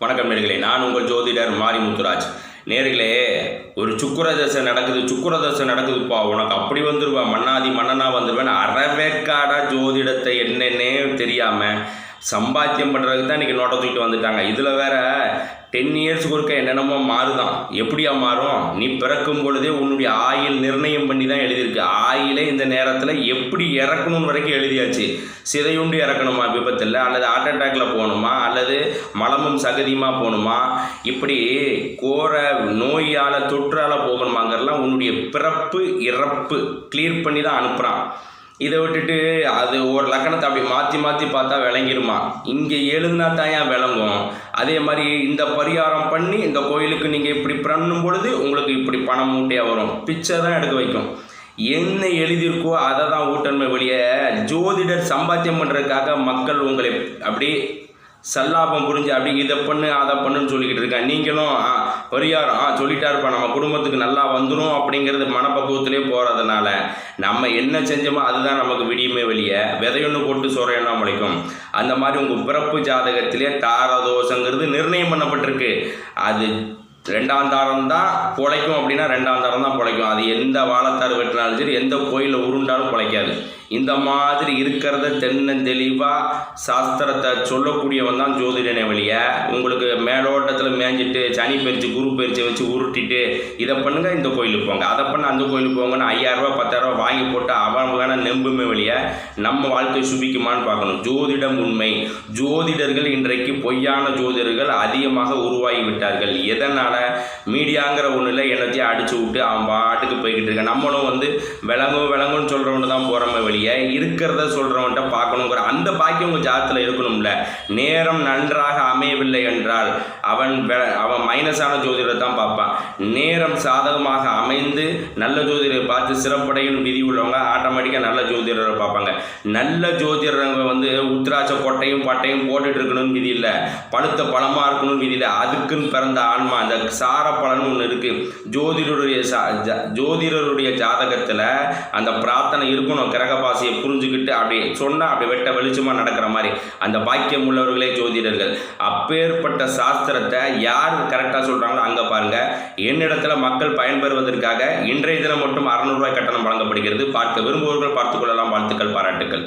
வணக்கம் நேர்களே, நான் உங்கள் ஜோதிடர் மாரிமுத்துராஜ். நேர்களே, ஒரு சுக்கிரதசை நடக்குதுப்பா, உனக்கு அப்படி வந்துருவா, மன்னாதி மன்னனா வந்துடுவேன். அறவேக்காடா ஜோதிடத்தை என்னென்னே தெரியாமல் சம்பாத்தியம் பண்ணுறதுக்கு தான் இன்றைக்கி நோட்டை தூக்கிட்டு வந்துட்டாங்க. இதில் வேற 10 இயர்ஸுக்கு ஒருக்க என்னென்னமோ மாறுதான். எப்படியா மாறும்? நீ பிறக்கும் பொழுதே உன்னுடைய ஆயில் நிர்ணயம் பண்ணி தான் எழுதியிருக்கு. ஆயிலே இந்த நேரத்தில் எப்படி இறக்கணும்னு வரைக்கும் எழுதியாச்சு. சிதையுண்டு இறக்கணுமா விபத்தில், அல்லது ஹார்ட் அட்டாக்ல போகணுமா, அல்லது மலமும் சகதியுமாக போகணுமா, இப்படி கோர நோயால் தொற்றால் போகணுமாங்கிறலாம் உன்னுடைய பிறப்பு இறப்பு கிளியர் பண்ணி தான் அனுப்புகிறான். இதை விட்டுட்டு அது ஒரு லக்கணத்தை அப்படி மாற்றி மாற்றி பார்த்தா விளங்கிடுமா? இங்கே எழுதுனா தான் ஏன் விளங்கும்? அதே மாதிரி இந்த பரிகாரம் பண்ணி இந்த கோயிலுக்கு நீங்கள் இப்படி பண்ணும் பொழுது உங்களுக்கு இப்படி பணம் மூட்டையாக வரும், பிச்சை தான் எடுக்க வைக்கும். என்ன எழுதியிருக்கோ அதை தான் ஊட்டன்மை வெளியே. ஜோதிடர் சம்பாத்தியம் பண்ணுறதுக்காக மக்கள் உங்களை அப்படி சல்லாபம் புரிஞ்சு அப்படி இதை பண்ணு அதை பண்ணுன்னு சொல்லிக்கிட்டு இருக்கேன். நீங்களும் பரிகாரம் சொல்லிட்டாருப்பா, நம்ம குடும்பத்துக்கு நல்லா வந்துடும் அப்படிங்கிறது மனப்பக்குவத்திலே போகிறதுனால நம்ம என்ன செஞ்சோமோ அதுதான் நமக்கு விடியுமே வெளியே. விதையொன்று போட்டு சோறையொன்னா முளைக்கும். அந்த மாதிரி உங்கள் பிறப்பு ஜாதகத்திலே தாரதோஷங்கிறது நிர்ணயம் பண்ணப்பட்டிருக்கு. அது 2ஆம் தாரம் தான் பிழைக்கும் அப்படின்னா 2ஆம் தாரம் தான் பிழைக்கும். அது எந்த வாழைத்தார் வெட்டினாலும் சரி, எந்த கோயிலில் உருண்டாலும் பிழைக்காது. இந்த மாதிரி இருக்கிறத தெளிவாக சாஸ்திரத்தை சொல்லக்கூடியவன் தான் ஜோதிடனே வழிய. உங்களுக்கு மேலோட்டத்தில் மேய்ஞ்சிட்டு சனி பயிற்சி குரு பயிற்சி வச்சு உருட்டிட்டு இதை பண்ணுங்க, இந்த கோயிலுக்கு போங்க, அதை பண்ண அந்த கோயிலுக்கு போங்கன்னு 5000 10,000 வாங்கி போட்டு அவன் வேணால் நம்புமே வழிய நம்ம வாழ்க்கை சுபிக்குமான்னு பார்க்கணும். ஜோதிடம் உண்மை. ஜோதிடர்கள் இன்றைக்கு பொய்யான ஜோதிடர்கள் அதிகமாக உருவாகி விட்டார்கள். எதனால்? மீடியாங்கிற ஒன்றில் எல்லாத்தையும் அடிச்சு விட்டு அவன் பாட்டுக்கு போய்கிட்டு இருக்க. நம்மளும் விளங்குன்னு சொல்கிறவன்ட்டு தான் போகிறோமே வெளியே இருக்கிறத சொல்கிறவன்ட்ட பார்க்கணுங்கிற அந்த பாக்கியம் உங்கள் ஜாதத்தில் இருக்கணும்ல. நேரம் நன்றாக அமையவில்லை என்றால் அவன் மைனஸான ஜோதிடரை தான் பார்ப்பான். நேரம் சாதகமாக அமைந்து நல்ல ஜோதிடரை பார்த்து சிறப்படையும் விதி உள்ளவங்க ஆட்டோமேட்டிக்காக நல்ல ஜோதிடரை பார்ப்பாங்க. நல்ல ஜோதிடரங்க உத்திராட்ச கொட்டையும் பட்டையும் போட்டுட்டு இருக்கணும்னு விதி இல்லை, பழுத்த பழமாக இருக்கணும்னு விதி இல்லை. அதுக்குன்னு பிறந்த ஆன்மா அந்த சார பலன் ஒன்று இருக்குது. ஜோதிடருடைய ஜாதகத்தில் அந்த பிரார்த்தனை இருக்கணும். கிரகபாசியை புரிஞ்சுக்கிட்டு அப்படி சொன்னால் அப்படி வெட்ட வெளிச்சமாக நடக்கிற மாதிரி அந்த பாக்கியம் உள்ளவர்களே ஜோதிடர்கள். அப்பேற்பட்ட சாஸ்திரத்தை யார் கரெக்டாக சொல்கிறாங்களோ அங்கே பாருங்கள். என்னிடத்தில் மக்கள் பயன்பெறுவதற்காக இன்றைய தினம் மட்டும் 600 ரூபாய் கட்டணம் வழங்கப்படுகிறது. பார்க்க விரும்புபவர்கள் பார்த்துக்கொள்ளலாம். வாழ்த்துக்கள், பாராட்டுக்கள்.